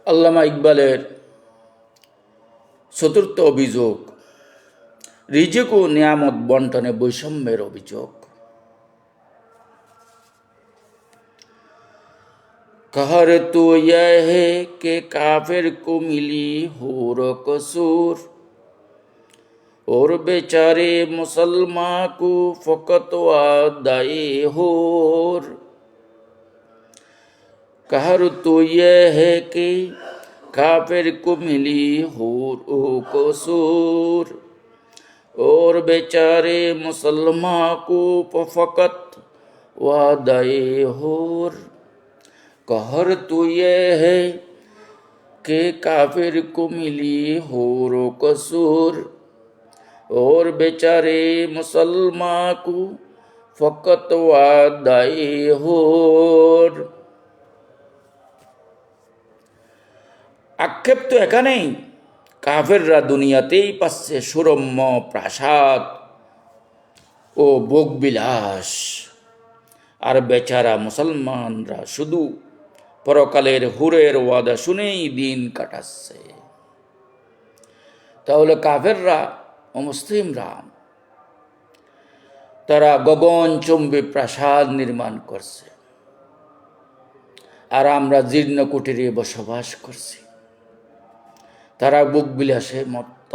আল্লামা ইকবালের চতুর্থ অভিযোগ, রিজিক ও নিয়ামত বন্টনে বৈষম্যের অভিযোগ। कहर तो यह है कि काफिर को मिली होर कसूर और बेचारे मुसलमान को फकत वादाए होर। कहर तो यह है कि काफिर को मिली होर कसूर और बेचारे मुसलमान को फकत वादाए होर। कहर तो ये है कि काफिर को मिली होर कसूर और बेचारे मुसलमान को फकत वादाए होर। आक्षेप तो एखानेই কাফেররা দুনিয়াতেই পাচ্ছে সুরম্য প্রাসাদ ও ভোগবিলাস, আর বেচারা মুসলমানরা শুধু পরকালের হুরের ওয়াদা শুনেই দিন কাটাচ্ছে। তাহলে কাফেররা ও মুসলিমরা তারা গগনচুম্বী প্রাসাদ নির্মাণ করছে, আর আমরা জীর্ণ কুটিরে বসবাস করছি। তারা ভোগবিলাসে মত্ত,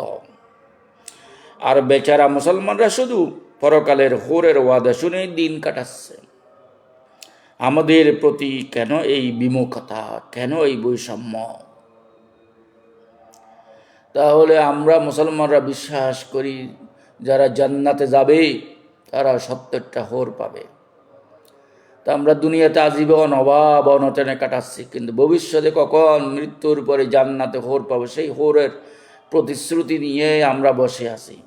আর বেচারা মুসলমানরা শুধু পরকালের হুরের ওয়াদা শুনেই দিন কাটাচ্ছে। আমাদের প্রতি কেন এই বিমুখতা, কেন এই বৈষম্য? তাহলে আমরা মুসলমানরা বিশ্বাস করি যারা জান্নাতে যাবে তারা 70টা হোর পাবে। তা আমরা দুনিয়াতে আজীবন অভাব অনটনে কাটাচ্ছি, কিন্তু ভবিষ্যতে কখন মৃত্যুর পরে জান্নাতে হোর পাবো সেই হোরের প্রতিশ্রুতি নিয়ে আমরা বসে আছি।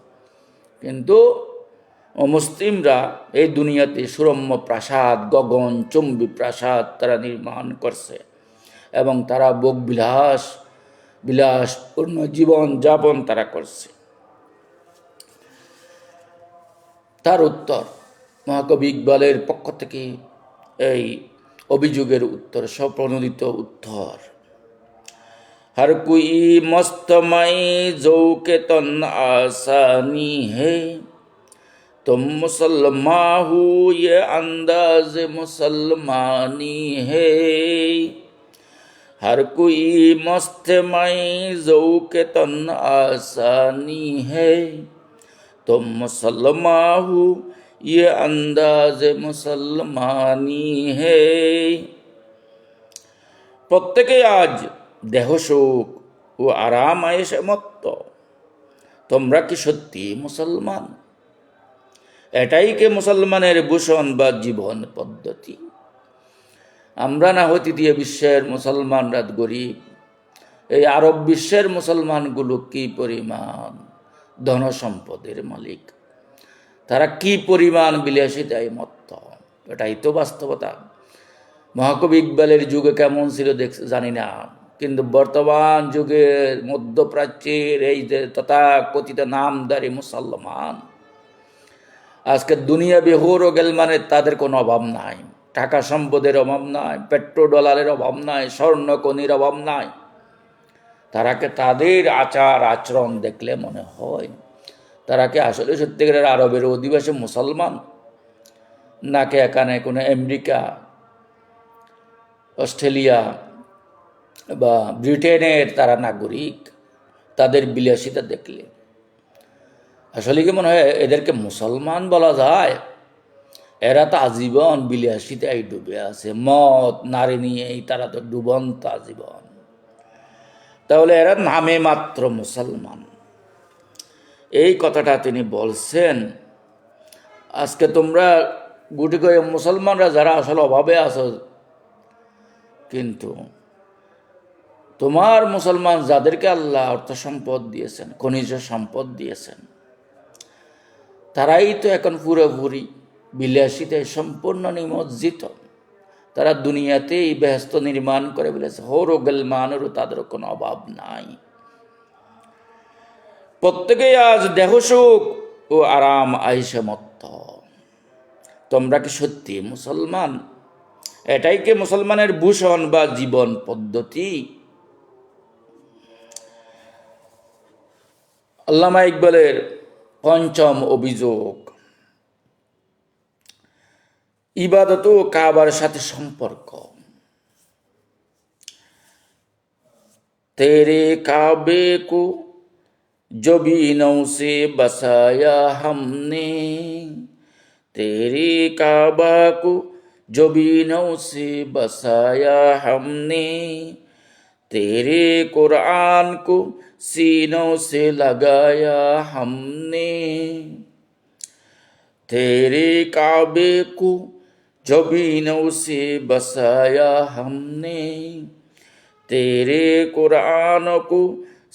কিন্তু মুসলিমরা এই দুনিয়াতে সুরম্য প্রাসাদ, গগনচুম্বী প্রাসাদ তারা নির্মাণ করছে, এবং তারা বিলাসপূর্ণ জীবন যাপন তারা করছে। তার উত্তর, মহাকবি ইকবালের পক্ষ থেকে এই অভিযোগের উত্তর, স্বপ্রণোদিত উত্তর। हर कोई मस्तमय जौके तन आसानी है, तुम मुसलमान हो ये अंदाज मुसलमानी है। हर कोई मस्तमय जौके तन आसानी है, तुम मुसलमान हो ये अंदाज मुसलमानी है। প্রত্যেকে আজ দেহসুখ ও আরাম আয়েশে মত্ত। তোমরা কি সত্যি মুসলমান? এটাই কি মুসলমানের ভূষণ বা জীবন পদ্ধতি? আমরা না হতে দিয়ে বিশ্বের মুসলমানরা গরিব। এই আরব বিশ্বের মুসলমানগুলো কি পরিমাণ ধন সম্পদের মালিক, তারা কি পরিমাণ বিলাসিতায় মত্ত, এটাই তো বাস্তবতা। মহাকবি ইকবালের যুগে কেমন ছিল জানি না, কিন্তু বর্তমান যুগের মধ্যপ্রাচ্যের এই যে তথাকথিত নামদারি মুসলমান, আজকে দুনিয়া বেহর ও গেলমানের তাদের কোনো অভাব নাই, টাকা সম্পদের অভাব নাই, পেট্রো ডলারের অভাব নাই, স্বর্ণকনির অভাব নাই। তারাকে তাদের আচার আচরণ দেখলে মনে হয় তারা কি আসলে সত্যিকারের আরবের অধিবাসী মুসলমান, নাকি এখানে কোনো আমেরিকা, অস্ট্রেলিয়া বা ব্রিটেনের তারা নাগরিক। তাদের বিলাসিতা দেখলে আসলে কি মনে হয় এদেরকে মুসলমান বলা যায়? এরা তো আজীবন বিলাসিতায় ডুবে আছে, মদ নারী নিয়েই তারা তো ডুবন্ত আজীবন। তাহলে এরা নামে মাত্র মুসলমান। এই কথাটা তিনি বলছেন। আজকে তোমরা গুটি করে মুসলমানরা যারা আসলে অভাবে আছো, কিন্তু তোমার মুসলমান যাদেরকে আল্লাহ অর্থ সম্পদ দিয়েছেন, খনিজ সম্পদ দিয়েছেন, তারাই তো এখন পুরোপুরি বিলাসিতায় সম্পূর্ণ নিমজ্জিত। তারা দুনিয়াতেই বেহেশত নির্মাণ করে ফেলেছে, হোর ও গেলমানেরও তাদের কোনো অভাব নাই। প্রত্যেকেই আজ দেহসুখ ও আরাম আয়েশে মত্ত। তোমরা কি সত্যি মুসলমান? এটাই কি মুসলমানের ভূষণ বা জীবন পদ্ধতি? আল্লামা ইকবালের পঞ্চম অভিযোগ, ইবাদত ও কাবার সাথে সম্পর্ক। তেরে কাবে কো জবিনও সে বসায়া হামনে, তেরে কাবা কো জবিনও সে বসায়া হামনে, तेरे कुरान को सीनों से लगाया हमने, तेरे काबे को जबीनों से बसाया हमने, तेरे कुरान को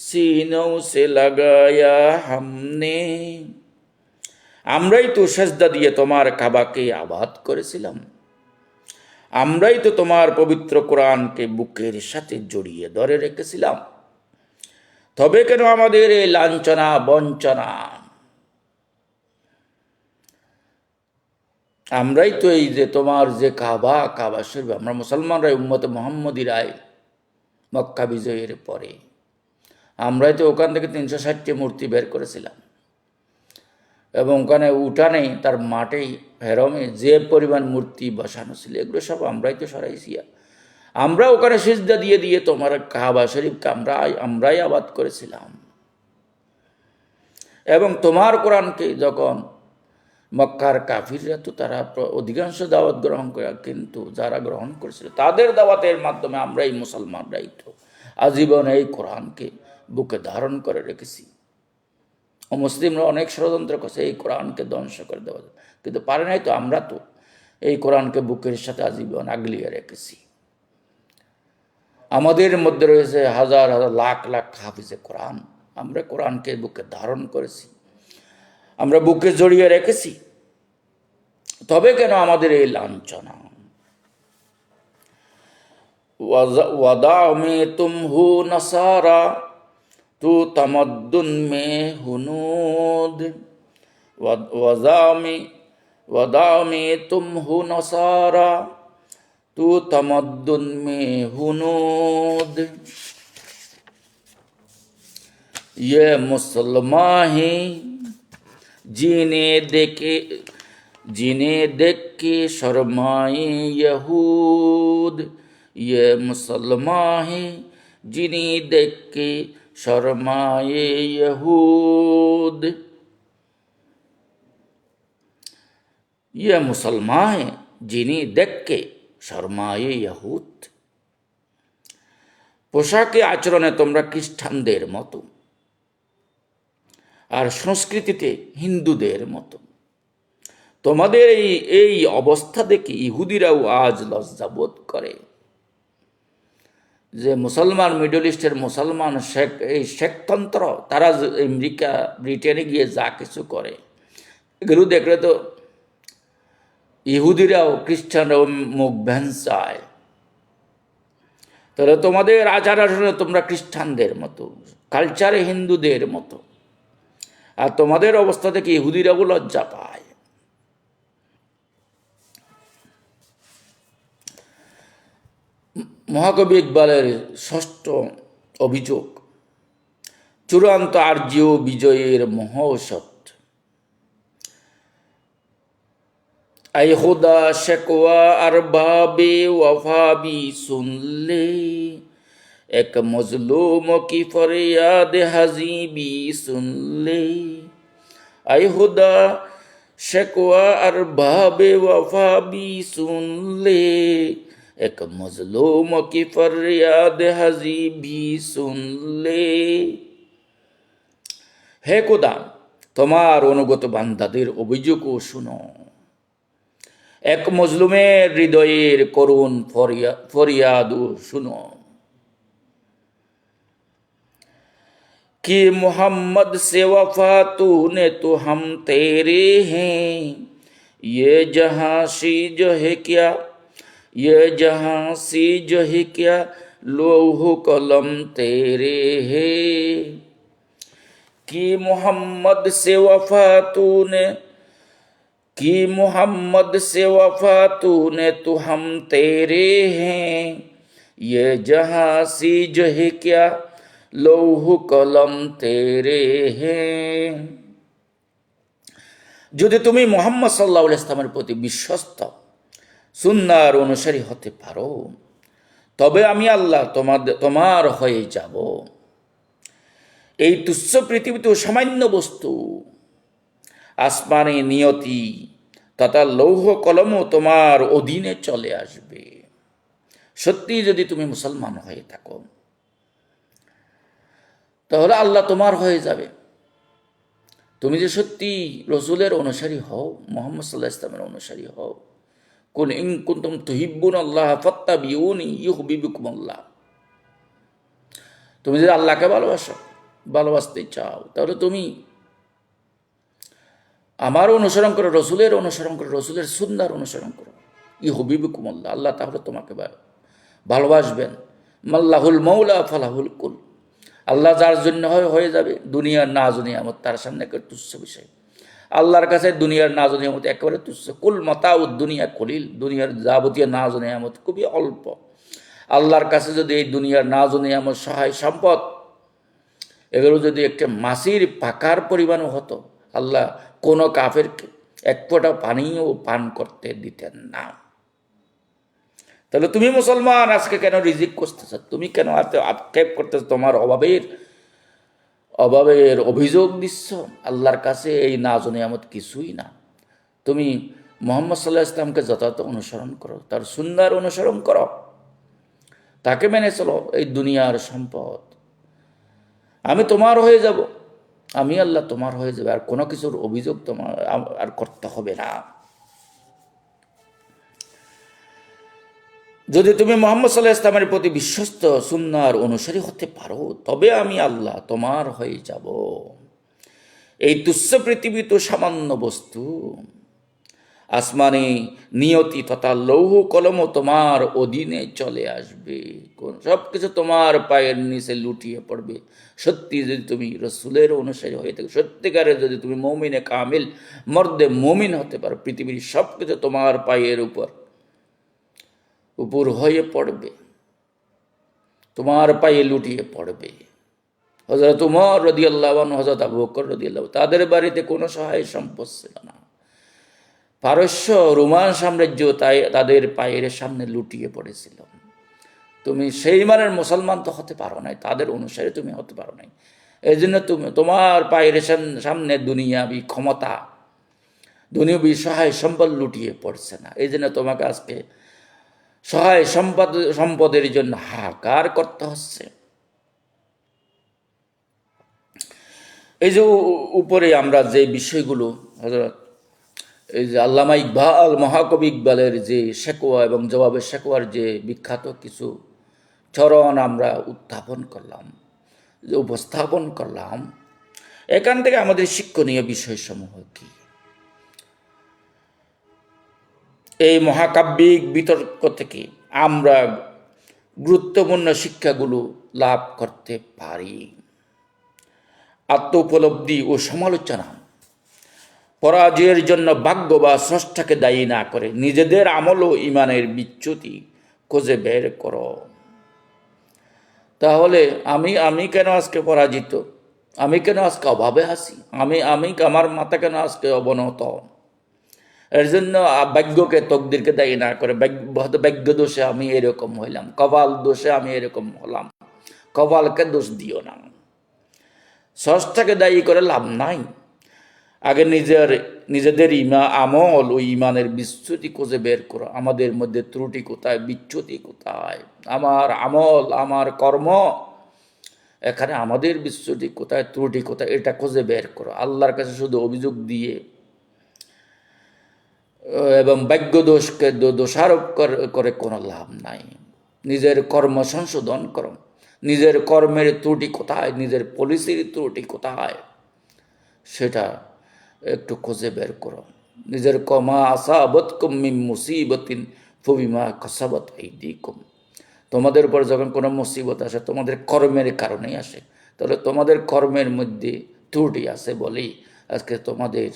सीनों से लगाया हमने। আমরাই তো সেজদা দিয়ে তোমার কাবাকে আবাদ করেছিলাম, আমরাই তো তোমার পবিত্র কোরআনকে বুকের সাথে জড়িয়ে ধরে রেখেছিলাম, তবে কেন আমাদের এই লাঞ্ছনা বঞ্চনা? আমরাই তো এই যে তোমার যে কাবা শরীফ, আমরা মুসলমানরাই উম্মতে মুহাম্মদীরাই মক্কা বিজয়ের পরে আমরাই তো ওখান থেকে 360টি মূর্তি বের করেছিলাম, এবং ওখানে উঠানে তার মাঠেই হেরমে যে পরিমাণ মূর্তি বসানো ছিল এগুলো সব আমরাই তো সরাইছি। আমরা ওখানে সিজদা দিয়ে দিয়ে তোমার কাবা শরীফকে আমরাই আবাদ করেছিলাম। এবং তোমার কোরআনকে যখন মক্কার কাফিররা তো তারা অধিকাংশ দাওয়াত গ্রহণ করে, কিন্তু যারা গ্রহণ করেছিল তাদের দাওয়াতের মাধ্যমে আমরাই মুসলমানরাই তো আজীবন এই কোরআনকে বুকে ধারণ করে রেখেছি। মুসলিমরা অনেক ষড়যন্ত্র করছে এই কোরআনকে ধ্বংস করে দেওয়া, কিন্তু পারে নাই তো। আমরা তো এই কোরআনকে বুকের সাথে আজীবন আগলিয়ে রেখেছি। আমাদের মধ্যে রয়েছে হাজার হাজার লাখ লাখ হাফিজে কোরআন, আমরা কোরআনকে বুকে ধারণ করেছি, আমরা বুকে জড়িয়ে রেখেছি, তবে কেন আমাদের এই লাঞ্ছনা? ওয়াদা মে তুম হু নসারা तू तमद्दुन में हुनूद, वदा में तुम हो नसारा तू तमद्दुन में हुनूद। ये मुसलमान हैं जिन्हें देख के शर्माए यहूद, ये मुसलमान हैं जिन्हें देख के शर्माए यहूद। ये मुसलमान हैं जिन्हें देख के शर्माए यहूद। পোশাকে আচরণে তোমরা খ্রিস্টানদের মতো, আর সংস্কৃতিতে হিন্দুদের মতো। তোমাদের এই অবস্থা দেখে ইহুদিরাও আজ লজ্জাবোধ করে যে মুসলমান, মিডল ইস্টের মুসলমান এই শেখতন্ত্র, তারা আমেরিকা ব্রিটেনে গিয়ে যা কিছু করে এগুলো দেখলে তো ইহুদিরাও খ্রিস্টানরাও মুখ ভ্যানচায়। তাহলে তোমাদের আচার আচরণে তোমরা খ্রিস্টানদের মতো, কালচারে হিন্দুদের মতো, আর তোমাদের অবস্থা থেকে ইহুদিরাও লজ্জা পায়। মহাকবি ইকবালের ষষ্ঠ অভিযোগ, চূড়ান্ত আর্য বিজয়ের মহৌষধ। আই খুদা শেকওয়া আরবাবে ওয়াফা भी सुन ले, एक मजलूम की फरियाद हजी भी सुन ले। आय खुदा शेकवा अरबाबे वफा भी सुन ले, एक मजलूम की फरियाद हजी भी सुन ले। হে খোদা, তোমার অনুগত বান্দাদের অভিযোগও শুনো, এক মজলুমের হৃদয়ের করুণ ফরিয়াদও শুনো। कि मोहम्मद से वफा तूने तो हम तेरे हैं, ये जहाँ सी जो है क्या, ये जहाँ सी जो है क्या, लोह कलम तेरे है। कि मोहम्मद से वफा तूने, कि मोहम्मद से वफा तूने तो हम तेरे हैं, ये जहाँ सी जो है क्या, লৌহ কলম তেরে হ্যাঁ। যদি তুমি মুহাম্মদ সাল্লাল্লাহু আলাইহি ইসলামের প্রতি বিশ্বস্ত সুন্নাহর অনুসারী হতে পারো, তবে আমি আল্লাহ তোমার হয়ে যাব। এই তুচ্ছ পৃথিবীতে সামান্য বস্তু, আসমানে নিয়তি তথা লৌহ কলমও তোমার অধীনে চলে আসবে। সত্যি যদি তুমি মুসলমান হয়ে থাকো, তাহলে আল্লাহ তোমার হয়ে যাবে। তুমি যে সত্যি রসুলের অনুসারী হও, মুহাম্মদ সাল্লাল্লাহু আলাইহি ইসলামের অনুসারী হও। কুল ইন কুনতুম তুহিব্বুনাল্লাহ ফাত্তাবিউনি ইউহিব্বুকুমুল্লাহ। তুমি যদি আল্লাহকে ভালোবাসতে চাও, তাহলে তুমি আমার অনুসরণ করো, রসুলের অনুসরণ করো, রসুলের সুন্নাহর অনুসরণ করো। ইউহিব্বুকুমুল্লাহ, আল্লাহ তাহলে তোমাকে ভালোবাসবেন। মাল্লাহুল মৌলা ফালাহুল কুল, আল্লাহ যার জন্য হয়ে যাবে দুনিয়ার নাজ নিয়ামত তার সামনে একটা তুচ্ছ বিষয়। আল্লাহর কাছে দুনিয়ার নাজ নিয়ামত একেবারে তুচ্ছ। কুল মাতাউদ দুনিয়া কলিল, দুনিয়ার যাবতীয় নাজ নিয়ামত খুবই অল্প। আল্লাহর কাছে যদি এই দুনিয়ার নাজ নিয়ামত, সহায় সম্পদ, এগুলো যদি একটা মাছির পাকার পরিমাণও হতো, আল্লাহ কোনো কাফেরকে এক ফোঁটা পানিও পান করতে দিতেন না। তাহলে তুমি মুসলমান আজকে কেন রিজিক করতেছ? তুমি কেন আক্ষেপ করতেছ? তোমার অভাবের অভিযোগ দিচ্ছ? আল্লাহর কাছে এই নাজ নিয়ামত কিছুই না। তুমি মুহাম্মদ সাল্লাল্লাহু আলাইহি ইসলামকে যথাযথ অনুসরণ করো, তার সুন্নাহর অনুসরণ করো, তাকে মেনে চলো। এই দুনিয়ার সম্পদ আমি তোমার হয়ে যাব, আমি আল্লাহ তোমার হয়ে যাবে, আর কোনো কিছুর অভিযোগ তোমার আর করতে হবে না। যদি তুমি মুহাম্মদ সাল্লাল্লাহু আলাইহি ইসলামের প্রতি বিশ্বস্ত সুন্নাহর অনুসারী হতে পারো, তবে আমি আল্লাহ তোমার হয়ে যাব। এই তুচ্ছ পৃথিবী তো সামান্য বস্তু, আসমানে নিয়তি তথা লৌহ কলমও তোমার অধীনে চলে আসবে। সব কিছু তোমার পায়ের নিচে লুটিয়ে পড়বে। সত্যি যদি তুমি রসুলের অনুসারী হয়ে থাকো, সত্যিকারে যদি তুমি মুমিনে কামিল মর্দে মুমিন হতে পারো, পৃথিবীর সব কিছু তোমার পায়ের উপর হয়ে পড়বে, তোমার পায়ে লুটিয়ে পড়বে। হযরত উমর রাদিয়াল্লাহু আনহু, হযরত আবু বকর রাদিয়াল্লাহু, তাদের বাড়িতে কোনো সহায় সম্পদ ছিল না। পারস্য রোমান সাম্রাজ্য তাদের পায়ের সামনে লুটিয়ে পড়েছিল। তুমি সেই মানের মুসলমান তো হতে পারো নাই, তাদের অনুসারে তুমি হতে পারো নাই। এই জন্য তুমি তোমার পায়ের সামনে দুনিয়াবি ক্ষমতা, দুনিয়াবি সহায় সম্পদ লুটিয়ে পড়ছে না। এই জন্য তোমাকে আজকে সহায় সম্পদের জন্য হাহাকার করতে হচ্ছে। এই যে উপরে আমরা যে বিষয়গুলো, হযরত এই যে আল্লামা ইকবাল, মহাকবি ইকবালের যে শেকওয়া এবং জবাবের শেকওয়ার যে বিখ্যাত কিছু চরণ আমরা উপস্থাপন করলাম, এখান থেকে আমাদের শিক্ষণীয় বিষয়সমূহ কি? এই মহাকাব্যিক বিতর্ক থেকে আমরা গুরুত্বপূর্ণ শিক্ষাগুলো লাভ করতে পারি। আত্ম উপলব্ধি ও সমালোচনা, পরাজয়ের জন্য ভাগ্য বা স্রষ্টাকে দায়ী না করে নিজেদের আমল ও ইমানের বিচ্যুতি খুঁজে বের করো। তাহলে আমি কেন আজকে পরাজিত? আমি কেন আজকে অভাবে আছি? আমার মাথা কেন আজকে অবনত? এর জন্য ভাগ্যকে, তকদিরকে দায়ী না করে ভাগ্য দোষে আমি এরকম হইলাম, কপাল দোষে আমি এরকম হলাম, কপালকে দোষ দিও না। স্রষ্টাকে দায়ী করে লাভ নাই। আগে নিজেদের আমল ও ইমানের বিচ্যুতি খুঁজে বের করো। আমাদের মধ্যে ত্রুটি কোথায়, বিচ্যুতি কোথায়? আমার আমল, আমার কর্ম, এখানে আমাদের বিচ্যুতি কোথায়, ত্রুটি কোথায়, এটা খুঁজে বের করো। আল্লাহর কাছে শুধু অভিযোগ দিয়ে এবং ভাগ্য দোষকে দোষারোপ করে কোনো লাভ নাই। নিজের কর্ম সংশোধন করো। নিজের কর্মের ত্রুটি কোথায়, নিজের পলিসির ত্রুটি কোথায়, সেটা একটু খুঁজে বের করো। নিজের কমা আসাবাতকুম মিন মুসিবাতিন ফাবিমা কাসাবাত আইদিকুম, তোমাদের উপর যখন কোনো মুসিবত আসে তোমাদের কর্মের কারণেই আসে। তাহলে তোমাদের কর্মের মধ্যে ত্রুটি আছে বলেই আজকে তোমাদের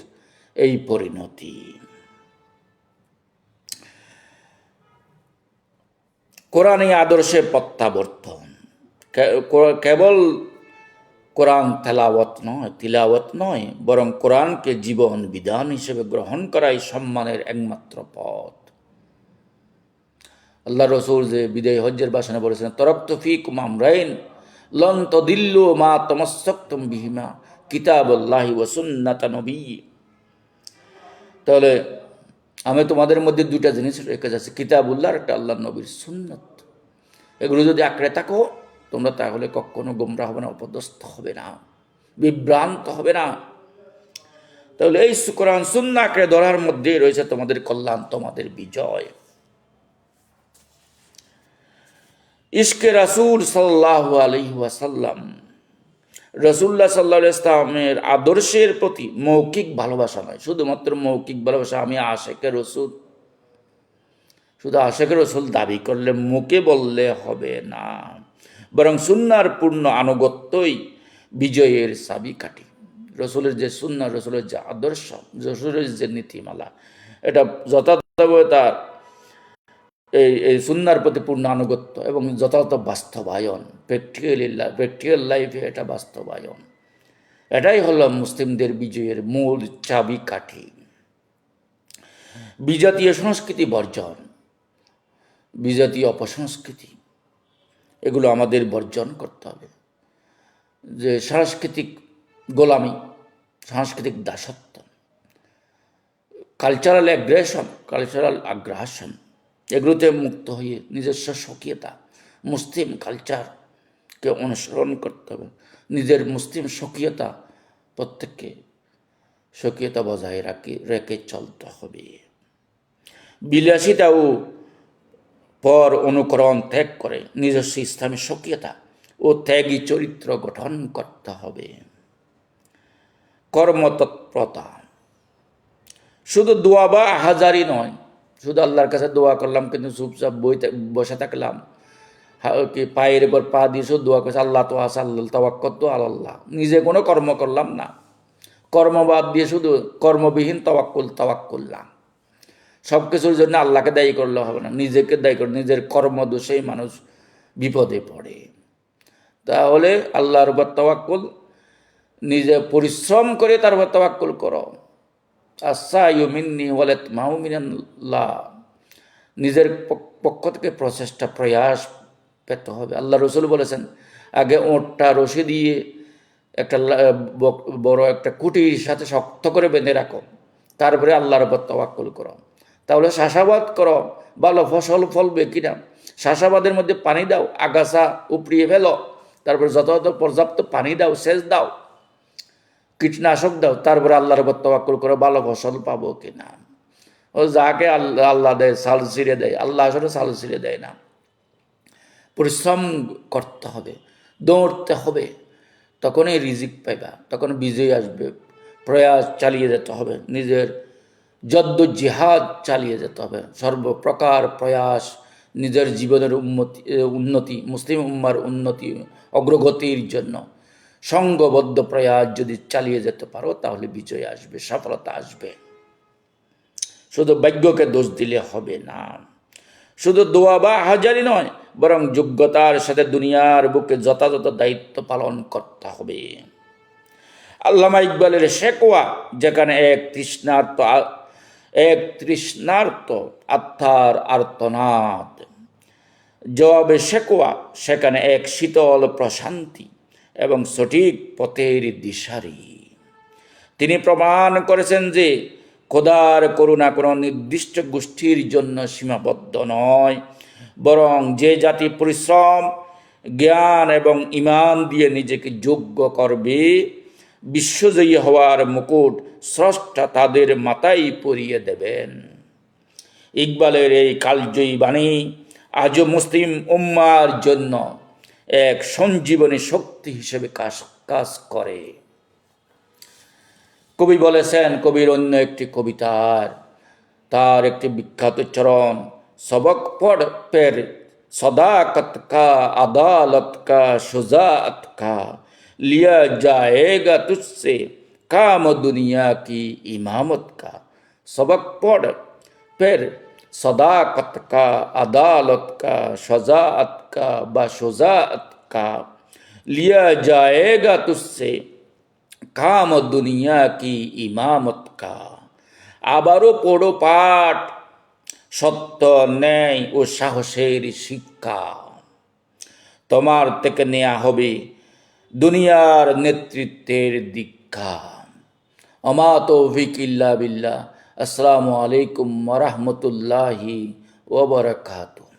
এই পরিণতি। কোরআনী আদর্শে প্রত্যাবর্তন। কেবল কোরআন তিলাওয়াত নয়, বরং কোরআনকে জীবন বিধান হিসেবে গ্রহণ করাই সম্মানের একমাত্র পথ। আল্লাহ রসুল যে বিদায় হজ্জের ভাষণে বলেছেন, তরাকতু ফীকুম আমরাইন লন তাদিল্লু মা তামাসসাকতুম বিহিমা কিতাবুল্লাহি ওয়া সুন্নাতা নবিয়্যি। তাহলে আমি তোমাদের মধ্যে দুইটা জিনিস রেখে যাচ্ছি, কিতাবুল্লাহ আর একটা আল্লাহ নবীর সুন্নত। এগুলো যদি আঁকড়ে থাকো তোমরা, তাহলে কখনো গোমরা হবে না, অপদস্থ হবে না, বিভ্রান্ত হবে না। তাহলে এই কোরআন সুন্নাহ আঁকড়ে ধরার মধ্যেই রয়েছে তোমাদের কল্যাণ, তোমাদের বিজয়। ইশকে রাসূল সাল্লাল্লাহু আলাইহি ওয়াসাল্লাম, রাসূলুল্লাহ সাল্লাল্লাহু আলাইহি ওয়াসাল্লামের আদর্শের প্রতি মৌখিক ভালোবাসা নয়, শুধুমাত্র মৌখিক ভালোবাসা, আমি আশেকে রসুল, শুধু আশেকে রসুল দাবি করলে, মুখে বললে হবে না, বরং সুন্নাহর পূর্ণ আনুগত্যই বিজয়ের চাবিকাঠি। রসুলের যে সুন্নাহ, রসুলের যে আদর্শ, রসুলের যে নীতিমালা, এটা যথাযথভাবে তার এই সুন্নাহর প্রতি পূর্ণ আনুগত্য এবং যথাযথ বাস্তবায়ন, প্র্যাকটিক্যাল লাইফে এটা বাস্তবায়ন, এটাই হলো মুসলিমদের বিজয়ের মূল চাবিকাঠি। বিজাতীয় সংস্কৃতি বর্জন, বিজাতীয় অপসংস্কৃতি, এগুলো আমাদের বর্জন করতে হবে। যে সাংস্কৃতিক গোলামি, সাংস্কৃতিক দাসত্ব, কালচারাল আগ্রাসন, এগুলোতে মুক্ত হয়ে নিজস্ব স্বকীয়তা, মুসলিম কালচারকে অনুসরণ করতে হবে। নিজের মুসলিম স্বকীয়তা, প্রত্যেককে স্বকীয়তা বজায় রেখে চলতে হবে। বিলাসিতা ও পর অনুকরণ ত্যাগ করে নিজস্ব ইসলামী স্বকীয়তা ও ত্যাগী চরিত্র গঠন করতে হবে। কর্মতৎপরতা, শুধু দোয়া বা হাজারি নয়, শুধু আল্লাহর কাছে দোয়া করলাম কিন্তু চুপচাপ বসে থাকলাম, কি পায়ের উপর পা দিয়ে শুধু দোয়া করছে, আল্লাহ তো আসা আল্লাহ তাওয়াক্কুল তো আল্লাহ, নিজে কোনো কর্ম করলাম না, কর্মবাদ দিয়ে শুধু কর্মবিহীন তাওয়াক্কুল না। সব কিছুর জন্য আল্লাহকে দায়ী করলে হবে না, নিজেকে দায়ী করে, নিজের কর্মদোষেই মানুষ বিপদে পড়ে। তাহলে আল্লাহর উপর তাওয়াক্কুল, নিজে পরিশ্রম করে তার উপর তাওয়াক্কুল করো। আস-সা'য়ু মিন্নি ওয়াল ইতমাউ মিনাল্লাহ, নিজের পক্ষ থেকে প্রচেষ্টা, প্রয়াস পেতে হবে। আল্লাহ রসুল বলেছেন, আগে ওঁটটা রশি দিয়ে একটা বড় একটা কুটির সাথে শক্ত করে বেঁধে রাখো, তারপরে আল্লাহর উপর তাওয়াক্কুল করো। তাহলে চাষাবাদ করো, ভালো ফসল ফলবে কিনা। চাষাবাদের মধ্যে পানি দাও, আগাছা উপড়িয়ে ফেলো, তারপরে যথাযথ পর্যাপ্ত পানি দাও, সেচ দাও, কীটনাশক দাও, তারপরে আল্লাহর উপর তাওয়াক্কুল করো, ভালো ফসল পাবো কিনা। ও যাকে আল্লাহ দেয় সাল ছিঁড়ে দেয়, আল্লাহ আসলে সাল ছিঁড়ে দেয় না। পরিশ্রম করতে হবে, দৌড়তে হবে, তখনই রিজিক পাইবা, তখন বিজয় আসবে। প্রয়াস চালিয়ে যেতে হবে, নিজের জদ্দুজিহাদ চালিয়ে যেতে হবে, সর্বপ্রকার প্রয়াস, নিজের জীবনের উন্নতি, মুসলিম উম্মার উন্নতি, অগ্রগতির জন্য সংঘবদ্ধ প্রয়াস যদি চালিয়ে যেতে পারো, তাহলে বিজয় আসবে, সফলতা আসবে। শুধু ভাগ্যকে দোষ দিলে হবে না, শুধু দোয়া বা হাজারি নয়, বরং যোগ্যতার সাথে দুনিয়ার বুকে যথাযথ দায়িত্ব পালন করতে হবে। আল্লামা ইকবালের শেকওয়া, যেখানে এক তৃষ্ণার্ত আত্মার আর্তনাদ, জবাবে শেকওয়া সেখানে এক শীতল প্রশান্তি এবং সঠিক পথের দিশারি। তিনি প্রমাণ করেছেন যে খোদার করুণা কোনো নির্দিষ্ট গোষ্ঠীর জন্য সীমাবদ্ধ নয়, বরং যে জাতি পরিশ্রম, জ্ঞান এবং ঈমান দিয়ে নিজেকে যোগ্য করবে, বিশ্বজয়ী হওয়ার মুকুট স্রষ্টা তাদের মাথায় পরিয়ে দেবেন। ইকবালের এই কালজয়ী বাণী আজও মুসলিম উম্মার জন্য এক সঞ্জীবনী শক্তি হিসেবে কাজ করে। কবি বলেছেন, কবির অন্য একটি কবিতার, তার একটি বিখ্যাত চরণ, সবক পড় পের সদাকত কা, আদালত কা, শুজাআত কা, লিয়া जाएगा तुझसे काम दुनिया की इमामत का। सबक पढ़ फिर सदाकत का, अदालत का, शजाअत का, बशुजाअत का लिया जाएगा तुझसे काम दुनिया की इमामत का। আবারও পড়ো পাঠ সত্য ন্যায় ও সাহসের শিক্ষা, তোমার থেকে নেওয়া হবে দুনিয়ার নেতৃত্বের দীক্ষা। আমা তৌফিক ইল্লা বিল্লাহ। আসসালামু আলাইকুম ওয়া রাহমাতুল্লাহি ওয়া বারাকাতুহু।